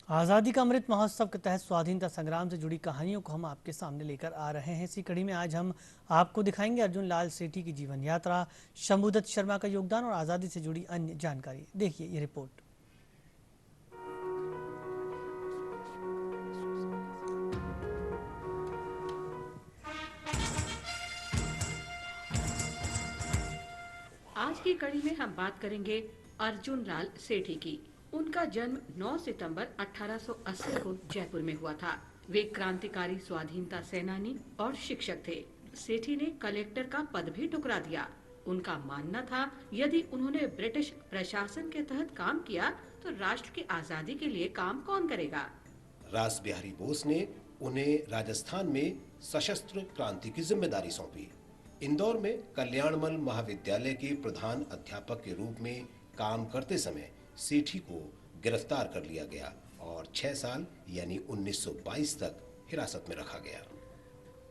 आज़ादी का अमृत महोत्सव के तहत स्वाधीनता संग्राम से जुड़ी कहानियों को हम आपके सामने लेकर आ रहे हैं। इसी कड़ी में आज हम आपको दिखाएंगे अर्जुन लाल सेठी की जीवन यात्रा, शंभुदत्त शर्मा का योगदान और आज़ादी से जुड़ी अन्य जानकारी। देखिए ये रिपोर्ट। आज की कड़ी में हम बात करेंगे अर्जुन लाल सेठी की। उनका जन्म 9 सितंबर 1880 को जयपुर में हुआ था। वे क्रांतिकारी स्वाधीनता सेनानी और शिक्षक थे। सेठी ने कलेक्टर का पद भी ठुकरा दिया। उनका मानना था यदि उन्होंने ब्रिटिश प्रशासन के तहत काम किया तो राष्ट्र की आजादी के लिए काम कौन करेगा। रास बिहारी बोस ने उन्हें राजस्थान में सशस्त्र क्रांति की जिम्मेदारी सौंपी। इंदौर में कल्याणमल महाविद्यालय के प्रधान अध्यापक के रूप में काम करते समय सेठी को गिरफ्तार कर लिया गया और 6 साल यानी 1922 तक हिरासत में रखा गया।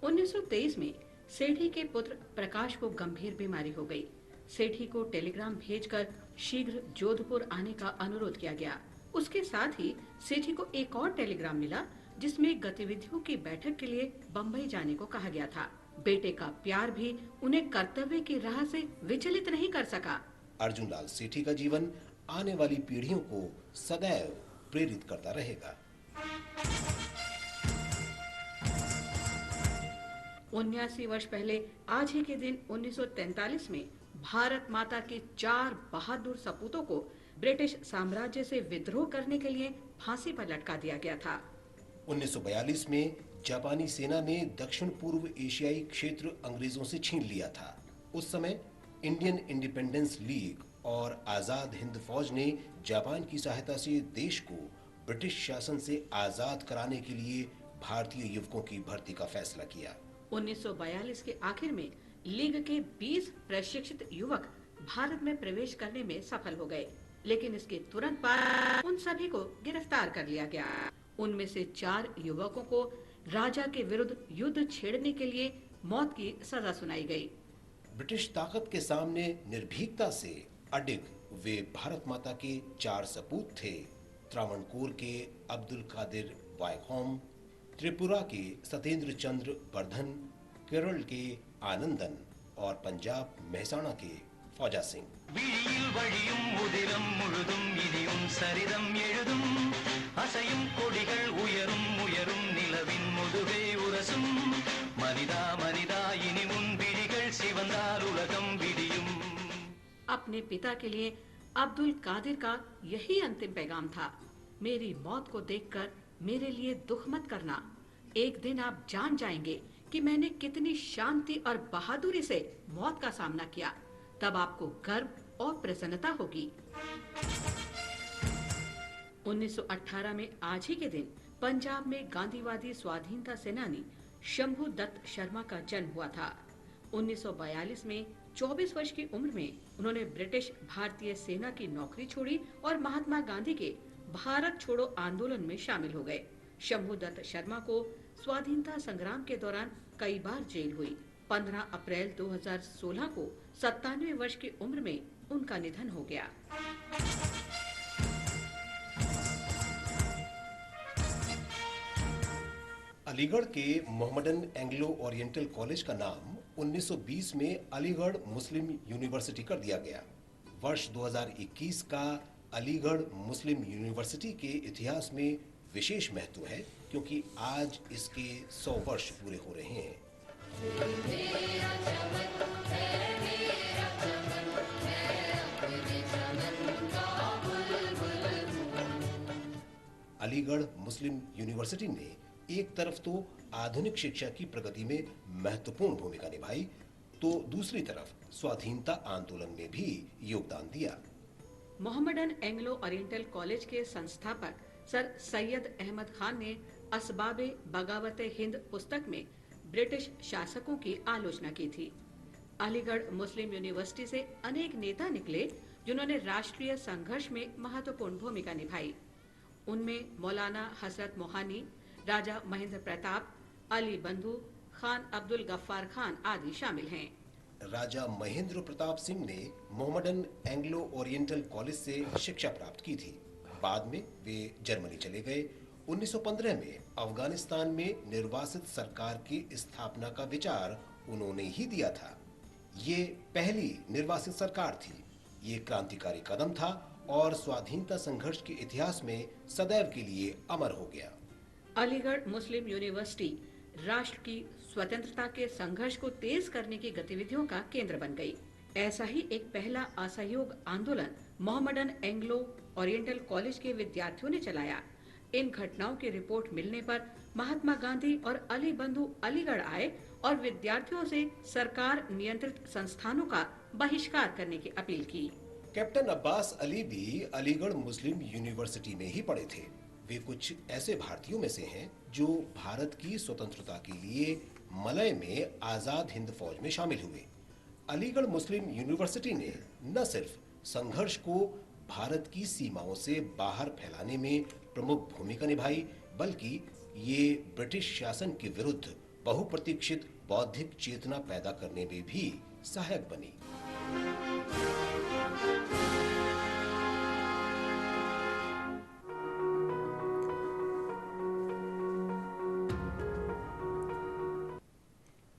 1923 में सेठी के पुत्र प्रकाश को गंभीर बीमारी हो गई। सेठी को टेलीग्राम भेजकर शीघ्र जोधपुर आने का अनुरोध किया गया। उसके साथ ही सेठी को एक और टेलीग्राम मिला जिसमें गतिविधियों की बैठक के लिए बम्बई जाने को कहा गया था। बेटे का प्यार भी उन्हें कर्तव्य की राह से विचलित नहीं कर सका। अर्जुन लाल सेठी का जीवन आने वाली पीढ़ियों को सदैव प्रेरित करता रहेगा। 79 वर्ष पहले आज ही के दिन 1943 में भारत माता के 4 बहादुर सपूतों को ब्रिटिश साम्राज्य से विद्रोह करने के लिए फांसी पर लटका दिया गया था। 1942 में जापानी सेना ने दक्षिण पूर्व एशियाई क्षेत्र अंग्रेजों से छीन लिया था। उस समय इंडियन इंडिपेंडेंस लीग और आजाद हिंद फौज ने जापान की सहायता से देश को ब्रिटिश शासन से आजाद कराने के लिए भारतीय युवकों की भर्ती का फैसला किया। 1942 के आखिर में लीग के 20 प्रशिक्षित युवक भारत में प्रवेश करने में सफल हो गए, लेकिन इसके तुरंत बाद उन सभी को गिरफ्तार कर लिया गया। उनमें से 4 युवकों को राजा के विरुद्ध युद्ध छेड़ने के लिए मौत की सजा सुनाई गई। ब्रिटिश ताकत के सामने निर्भीकता से अडिग वे भारत माता के 4 सपूत थे। त्रावणकोर के अब्दुल कादिर वायखोम, त्रिपुरा के सत्येंद्र चंद्र वर्धन, केरल के आनंदन और पंजाब मेहसाणा के फौजा सिंह। अपने पिता के लिए अब्दुल कादिर का यही अंतिम पैगाम था। मेरी मौत को देखकर मेरे लिए दुख मत करना। एक दिन आप जान जाएंगे कि मैंने कितनी शांति और बहादुरी से मौत का सामना किया। तब आपको गर्व और प्रसन्नता होगी। 1918 में आज ही के दिन पंजाब में गांधीवादी स्वाधीनता सेनानी शंभुदत्त शर्मा का जन्म हुआ था। 1942 में 24 वर्ष की उम्र में उन्होंने ब्रिटिश भारतीय सेना की नौकरी छोड़ी और महात्मा गांधी के भारत छोड़ो आंदोलन में शामिल हो गए। शंभुदत्त शर्मा को स्वाधीनता संग्राम के दौरान कई बार जेल हुई। 15 अप्रैल 2016 को 97 वर्ष की उम्र में उनका निधन हो गया। अलीगढ़ के मोहम्मडन एंग्लो ओरिएंटल कॉलेज का नाम 1920 में अलीगढ़ मुस्लिम यूनिवर्सिटी कर दिया गया। वर्ष 2021 का अलीगढ़ मुस्लिम यूनिवर्सिटी के इतिहास में विशेष महत्व है क्योंकि आज इसके 100 वर्ष पूरे हो रहे हैं। अलीगढ़ मुस्लिम यूनिवर्सिटी ने एक तरफ तो आधुनिक शिक्षा की प्रगति में महत्वपूर्ण भूमिका निभाई, तो दूसरी तरफ स्वाधीनता आंदोलन में भी योगदान दिया। मोहम्मडन एंग्लो ओरिएंटल कॉलेज के संस्थापक सर सैयद अहमद खान ने असबाबे बगावत हिंद पुस्तक में ब्रिटिश शासकों की आलोचना की थी। अलीगढ़ मुस्लिम यूनिवर्सिटी से अनेक नेता निकले जिन्होंने राष्ट्रीय संघर्ष में महत्वपूर्ण भूमिका निभाई। उनमें मौलाना हजरत मोहानी, राजा महेंद्र प्रताप, अली बंधु, खान अब्दुल गफ्फार खान आदि शामिल हैं। राजा महेंद्र प्रताप सिंह ने मोहम्मडन एंग्लो ओरिएंटल कॉलेज से शिक्षा प्राप्त की थी। बाद में वे जर्मनी चले गए। 1915 में अफगानिस्तान में निर्वासित सरकार की स्थापना का विचार उन्होंने ही दिया था। ये पहली निर्वासित सरकार थी। ये क्रांतिकारी कदम था और स्वाधीनता संघर्ष के इतिहास में सदैव के लिए अमर हो गया। अलीगढ़ मुस्लिम यूनिवर्सिटी राष्ट्र की स्वतंत्रता के संघर्ष को तेज करने की गतिविधियों का केंद्र बन गई। ऐसा ही एक पहला असहयोग आंदोलन मोहम्मडन एंग्लो ओरिएंटल कॉलेज के विद्यार्थियों ने चलाया। इन घटनाओं की रिपोर्ट मिलने पर महात्मा गांधी और अली बंधु अलीगढ़ आए और विद्यार्थियों से सरकार नियंत्रित संस्थानों का बहिष्कार करने की अपील की। कैप्टन अब्बास अली भी अलीगढ़ मुस्लिम यूनिवर्सिटी में ही पढ़े थे। वे कुछ ऐसे भारतीयों में से हैं जो भारत की स्वतंत्रता के लिए मलय में आजाद हिंद फौज में शामिल हुए। अलीगढ़ मुस्लिम यूनिवर्सिटी ने न सिर्फ संघर्ष को भारत की सीमाओं से बाहर फैलाने में प्रमुख भूमिका निभाई, बल्कि ये ब्रिटिश शासन के विरुद्ध बहुप्रतीक्षित बौद्धिक चेतना पैदा करने में भी सहायक बनी।